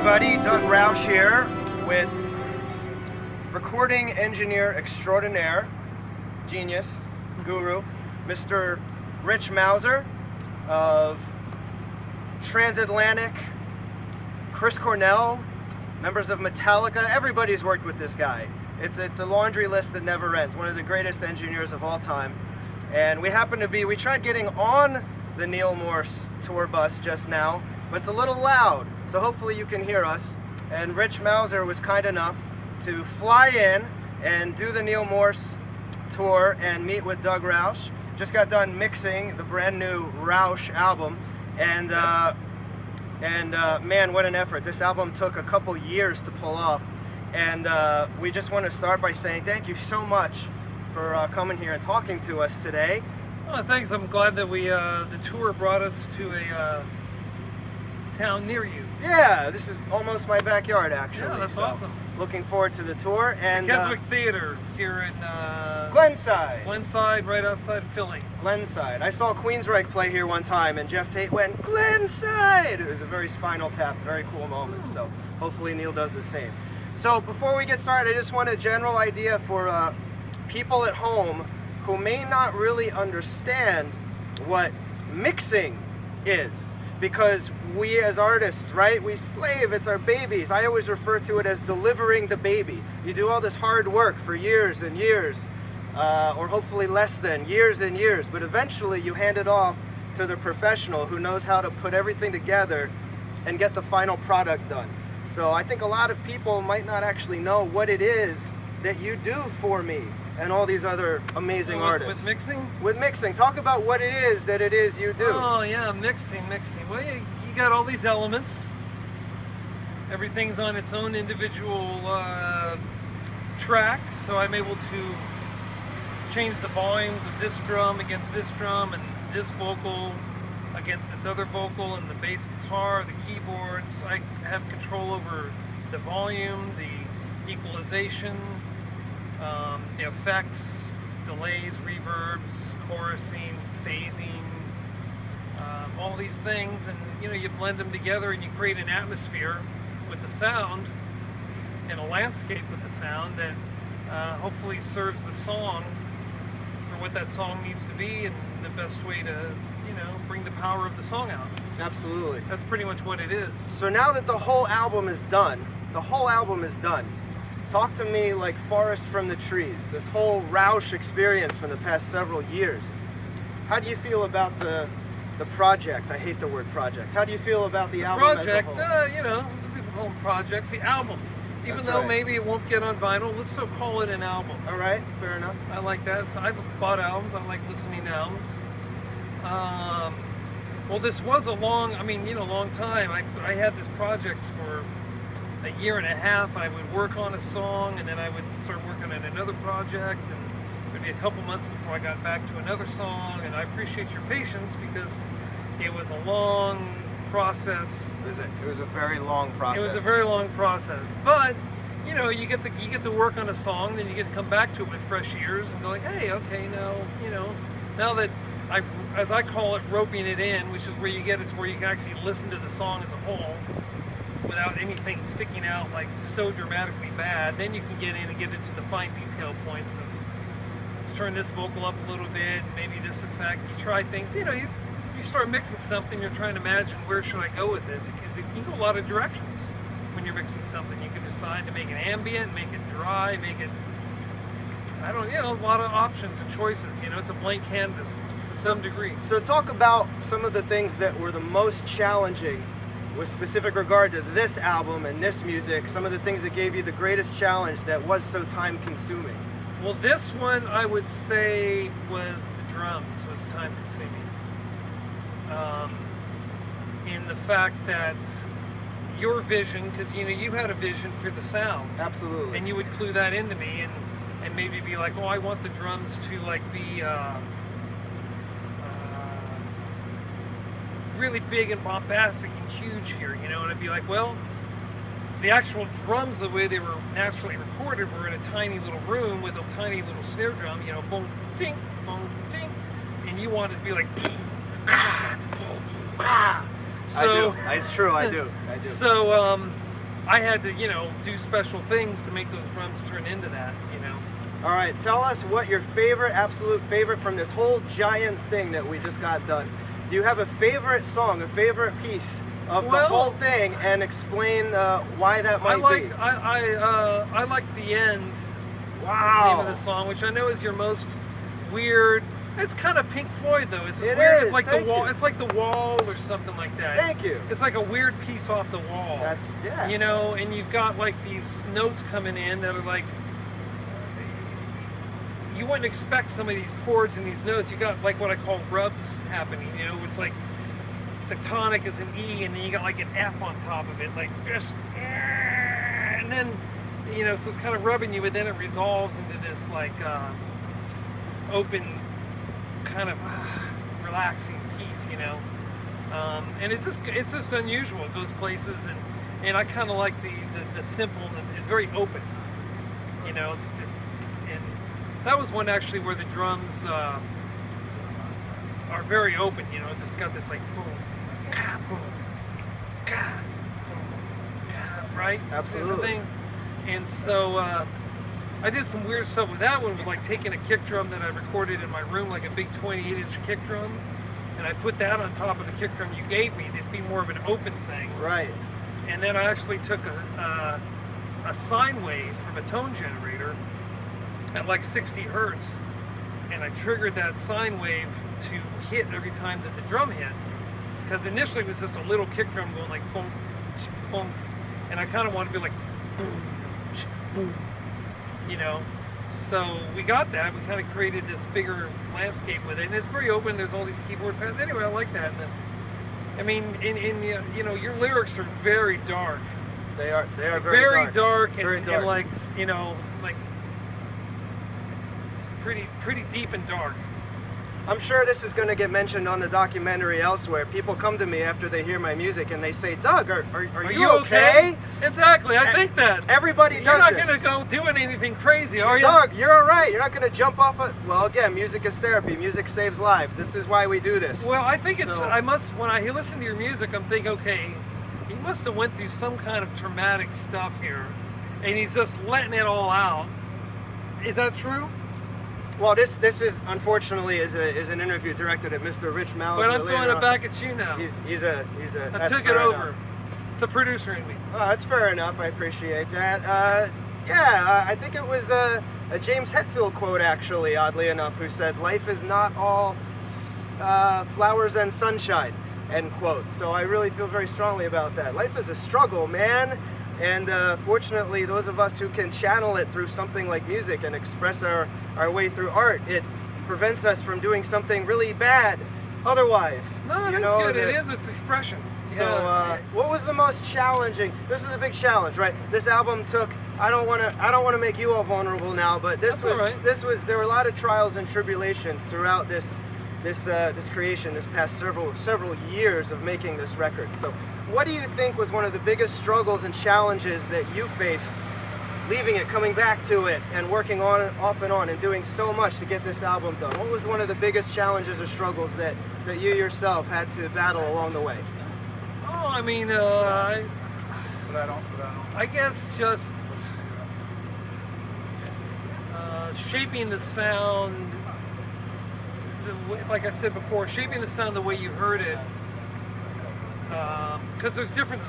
everybody, Doug Rausch here with recording engineer extraordinaire, genius, guru, Mr. Rich Mauser of Transatlantic, Chris Cornell, members of Metallica. Everybody's worked with this guy. It's a laundry list that never ends. One of the greatest engineers of all time. And we tried getting on the Neil Morse tour bus just now, but it's a little loud, so hopefully you can hear us. And Rich Mauser was kind enough to fly in and do the Neil Morse tour and meet with Doug Rausch. Just got done mixing the brand new Rausch album, and man, what an effort. This album took a couple years to pull off, and we just want to start by saying thank you so much for coming here and talking to us today. Oh, thanks. I'm glad that the tour brought us to a town near you. Yeah, this is almost my backyard, actually. Yeah, that's awesome. Looking forward to the tour. And the Keswick Theater here in Glenside. Glenside, right outside Philly. Glenside. I saw Queensryche play here one time, and Jeff Tate went, Glenside! It was a very Spinal Tap, very cool moment. So hopefully Neil does the same. So before we get started, I just want a general idea for people at home who may not really understand what mixing is. Because we as artists, right, we slave, it's our babies. I always refer to it as delivering the baby. You do all this hard work for years and years, or hopefully less than years and years, but eventually you hand it off to the professional who knows how to put everything together and get the final product done. So I think a lot of people might not actually know what it is that you do for me and all these other amazing artists. With mixing? With mixing. Talk about what it is you do. Oh yeah, mixing. Well, you got all these elements. Everything's on its own individual track, so I'm able to change the volumes of this drum against this drum and this vocal against this other vocal and the bass guitar, the keyboards. I have control over the volume, the equalization, the effects, delays, reverbs, chorusing, phasing, all these things, and you blend them together and you create an atmosphere with the sound and a landscape with the sound that hopefully serves the song for what that song needs to be and the best way to bring the power of the song out. Absolutely. That's pretty much what it is. So now that the whole album is done, talk to me like Forest from the Trees, this whole Rausch experience from the past several years. How do you feel about the project? I hate the word project. How do you feel about the album project, as a whole? some people call them projects. The album, even That's though right. Maybe it won't get on vinyl, let's still call it an album. All right, fair enough. I like that. So I've bought albums. I like listening to albums. Well, this was a long time. I had this project for a year and a half. I would work on a song, and then I would start working on another project, and it would be a couple months before I got back to another song. And I appreciate your patience because it was a long process. It was a very long process. It was a very long process, but you get to work on a song, then you get to come back to it with fresh ears and go like, hey, okay, now that I've, as I call it, roping it in, which is where you get it to where you can actually listen to the song as a whole without anything sticking out like so dramatically bad. Then you can get in and get into the fine detail points of let's turn this vocal up a little bit, maybe this effect. You try things, you start mixing something, you're trying to imagine where should I go with this, because it can go a lot of directions when you're mixing something. You can decide to make it ambient, make it dry, make it, a lot of options and choices. It's a blank canvas to some degree. So talk about some of the things that were the most challenging with specific regard to this album and this music, some of the things that gave you the greatest challenge that was so time consuming. Well, this one I would say was the drums was time consuming. In the fact that your vision, because you had a vision for the sound. Absolutely. And you would clue that into me and maybe be like, oh, I want the drums to be really big and bombastic and huge here, and I'd be like, well, the actual drums, the way they were naturally recorded, were in a tiny little room with a tiny little snare drum, boom, ding, and you wanted to be like, So, I do. It's true. I do. So I had to, do special things to make those drums turn into that, All right, tell us what your absolute favorite from this whole giant thing that we just got done. Do you have a favorite song, a favorite piece of the whole thing, and explain why that might be? I like the end. Wow. That's the name of the song, which I know is your most weird. It's kind of Pink Floyd though. It's weird. Is. It's like Thank the wall. you. It's like the wall or something like that. Thank you. It's like a weird piece off the wall. Yeah. And you've got like these notes coming in that are like, you wouldn't expect some of these chords and these notes. You got like what I call rubs happening. It's like the tonic is an E, and then you got like an F on top of it, like just, and then so it's kind of rubbing you, but then it resolves into this like open, kind of relaxing piece, and it's just unusual. It goes places, and I kind of like the simple. It's very open, it's and that was one actually where the drums are very open. It just got this like boom, ka, boom, ka, boom, ka, right? Absolutely. Thing. And so I did some weird stuff with that one, with like taking a kick drum that I recorded in my room, like a big 28-inch kick drum, and I put that on top of the kick drum you gave me to be more of an open thing. Right. And then I actually took a sine wave from a tone generator at like 60 hertz, and I triggered that sine wave to hit every time that the drum hit. Because initially it was just a little kick drum going like boom, boom, and I kind of wanted to be like boom, boom, So we got that. We kind of created this bigger landscape with it, and it's very open. There's all these keyboard pads. Anyway, I like that. And then, I mean, your lyrics are very dark. They are very dark, very and, dark. and like like it's pretty deep and dark. I'm sure this is going to get mentioned on the documentary elsewhere. People come to me after they hear my music and they say, "Doug, are you okay?" Exactly, I think that. Everybody does You're not this. going to go doing anything crazy, are you? Doug, you're all right. You're not going to jump off a... Well, again, music is therapy. Music saves lives. This is why we do this. Well, I think it's... When I listen to your music, I'm thinking, okay, he must have went through some kind of traumatic stuff here, and he's just letting it all out. Is that true? Well, this is unfortunately is an interview directed at Mr. Rich Mauser. But I'm throwing it back at you now. He's a. I took it over. It's a producer in me. Oh, that's fair enough. I appreciate that. I think it was a James Hetfield quote, actually, oddly enough, who said, "Life is not all flowers and sunshine," end quote. So I really feel very strongly about that. Life is a struggle, man. And fortunately, those of us who can channel it through something like music and express our way through art, it prevents us from doing something really bad otherwise. No, that's good. It is. It's expression. So, what was the most challenging? This is a big challenge, right? This album took. I don't want to make you all vulnerable now, but there were a lot of trials and tribulations throughout this creation, this past several years of making this record. So, what do you think was one of the biggest struggles and challenges that you faced, leaving it, coming back to it, and working on it off and on, and doing so much to get this album done? What was one of the biggest challenges or struggles that you yourself had to battle along the way? Oh, I mean, I guess just shaping the sound, like I said before, shaping the sound the way you heard it. Because there's different,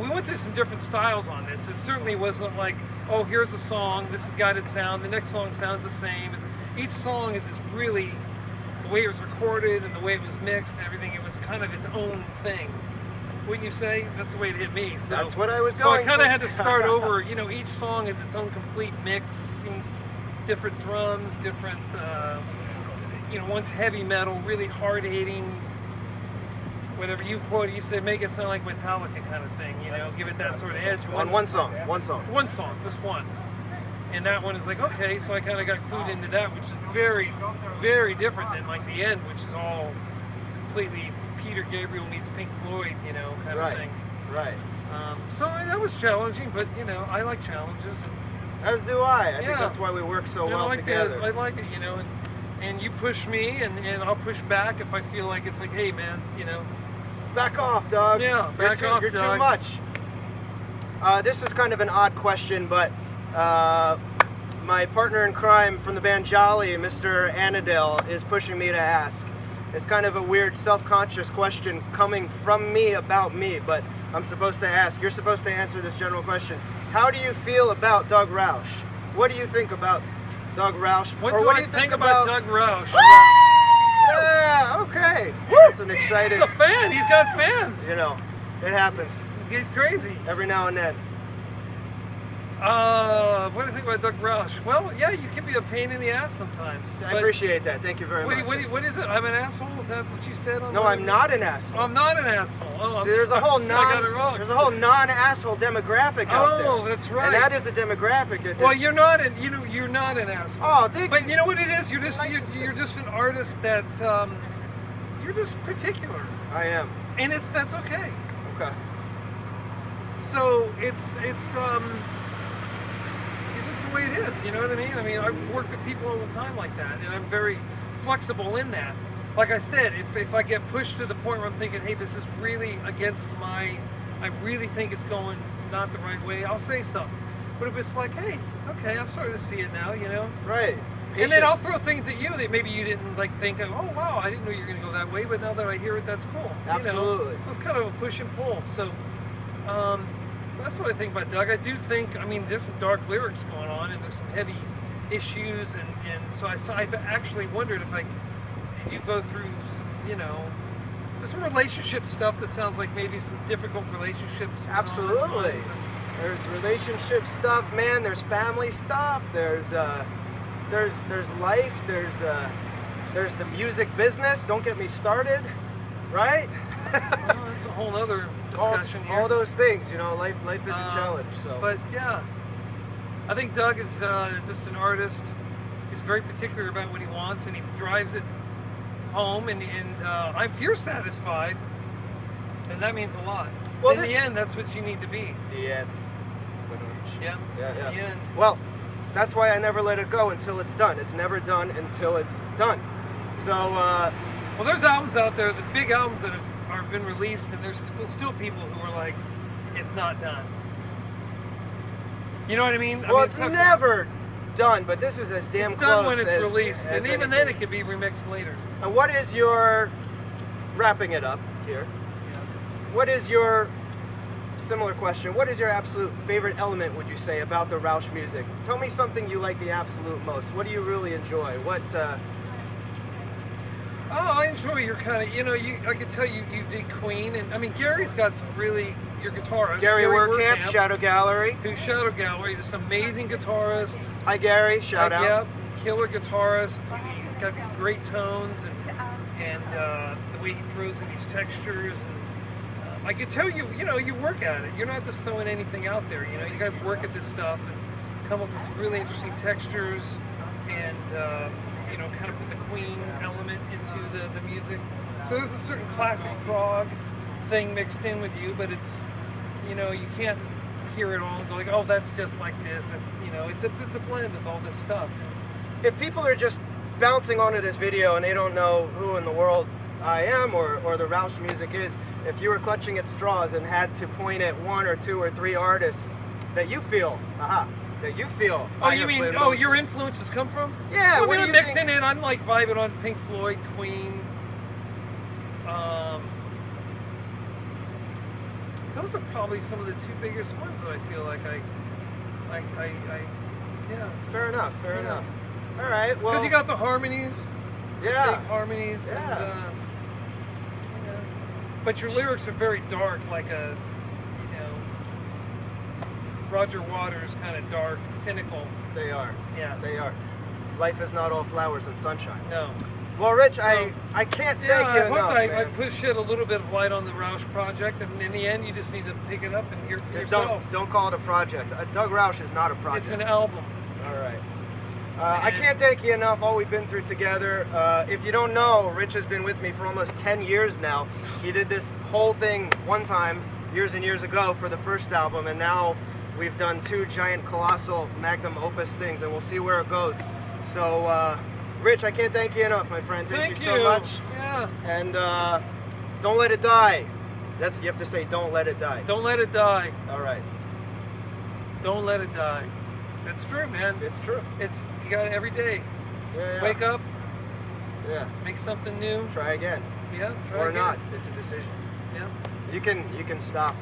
we went through some different styles on this. It certainly wasn't like, oh, here's a song, this has got its sound, the next song sounds the same. Each song is really, the way it was recorded and the way it was mixed and everything, it was kind of its own thing. Wouldn't you say? That's the way it hit me. So, that's what I was going for. So I kind of for. had to start over. Each song is its own complete mix, different drums, different, one's heavy metal, really hard-hitting, whatever you quoted, you said make it sound like Metallica kind of thing, give it that sort of edge. On one song. One song, just one. And that one is like, okay, so I kind of got clued into that, which is very, very different than like the end, which is all completely Peter Gabriel meets Pink Floyd, kind of thing. Right. So that was challenging, but I like challenges. As do I. I think that's why we work so well together. I like it, and you push me, and I'll push back if I feel like it's like, hey, man, Back off, Doug. Yeah, back off, You're Doug. too much. This is kind of an odd question, but my partner in crime from the band Jolly, Mr. Annadale, is pushing me to ask. It's kind of a weird, self-conscious question coming from me about me, but I'm supposed to ask. You're supposed to answer this general question. How do you feel about Doug Rausch? What do you think about Doug Rausch? What or do what I do you think about Doug Rausch? Yeah, okay. That's an exciting. He's a fan. He's got fans. You know, it happens He's crazy. every now and then. What do you think about Doug Rausch? Well, yeah, you can be a pain in the ass sometimes. I appreciate that. Thank you very much. What is it? I'm an asshole? Is that what you said? No, I'm not an asshole. Oh, I'm not an asshole. Oh, See, there's a whole I got it wrong. there's a whole non-asshole demographic out there. Oh, that's right. And that is a demographic that. Well, just- you're not an you're not an asshole. Oh, thank But you. you know what it is? You're It's just the nicest you're just an artist that you're just particular, I am. and that's okay. Okay. So it's just the way it is. You know what I mean? I mean, I work with people all the time like that, and I'm very flexible in that. Like I said, if I get pushed to the point where I'm thinking, hey, this is really against I really think it's going not the right way, I'll say something. But if it's like, hey, okay, I'm starting to see it now, you know. Right. And then I'll Patience. throw things at you that maybe you didn't think. Oh wow, I didn't know you were going to go that way. But now that I hear it, that's cool. Absolutely. You know? So it's kind of a push and pull. So that's what I think about Doug. I do think. I mean, there's some dark lyrics going on, and there's some heavy issues, and so I've actually wondered if did you go through some, there's some relationship stuff that sounds like maybe some difficult relationships. going on at Absolutely. times, and- There's relationship stuff, man. There's family stuff. There's life. There's the music business. Don't get me started. Right? Well, that's a whole other discussion here. all those things, life is a challenge. So. But yeah, I think Doug is just an artist. He's very particular about what he wants, and he drives it home. And I'm fear satisfied, and that means a lot. Well, in the end, that's what you need to be. the end. Yeah. Yeah, In the yeah. end. Well, that's why I never let it go until it's done. It's never done until it's done. So, Well, there's albums out there, the big albums that have been released, and there's still people who are like, it's not done. You know what I mean? well, it's never done, but this is as damn It's close done when it's as- released, as and even then anything. it could be remixed later. And what is your, wrapping it up here, what is your, similar question, what is your absolute favorite element, would you say, about the Rausch music? Tell me something you like the absolute most. What do you really enjoy? Oh, I enjoy your kind of, I could tell you dig Queen, and I mean, Gary's got some really, your guitarist. Gary Werkamp, Shadow Gallery. Who's Shadow Gallery, just amazing guitarist. Hi Gary, shout out. Yep, killer guitarist. He's got these great tones, and the way he throws in these textures. And I could tell you work at it. You're not just throwing anything out there. You guys work at this stuff and come up with some really interesting textures, and kind of put the Queen element into the music. So there's a certain classic prog thing mixed in with you, but it's you can't hear it all and go like, oh, that's just like this. It's it's a blend of all this stuff. If people are just bouncing onto this video and they don't know who in the world I am or the Rausch music is, if you were clutching at straws and had to point at one or two or three artists that you feel, Oh, I you have mean played oh most. your influences come from? Yeah, Well, what do I'm you mixing think? it. I'm like vibing on Pink Floyd, Queen. Those are probably some of the two biggest ones that I feel like yeah. Fair enough, fair Yeah. enough. All right, well, Because you got the harmonies, yeah, big harmonies, Yeah. and but your lyrics are very dark, like a Roger Waters kind of dark, cynical. they are. Yeah. They are. Life is not all flowers and sunshine. No. Well, Rich, So- I can't thank Yeah, you I hope enough, I man. put shed a little bit of light on the Rausch project, and in the end, you just need to pick it up and hear it for Just yourself. don't call it a project. Doug Rausch is not a project. It's an album. All right. I can't thank you enough, all we've been through together. If you don't know, Rich has been with me for almost 10 years now. He did this whole thing one time, years and years ago, for the first album, and now we've done two giant, colossal, magnum opus things, and we'll see where it goes. So, Rich, I can't thank you enough, my friend. Thank you so much. Yeah. And don't let it die. You have to say, don't let it die. Don't let it die. All right. Don't let it die. That's true, man. It's true. It's you got it every day. Yeah. Wake up, Yeah. make something new. Try again. Yeah, try Or again. not. It's a decision. Yeah. You can stop.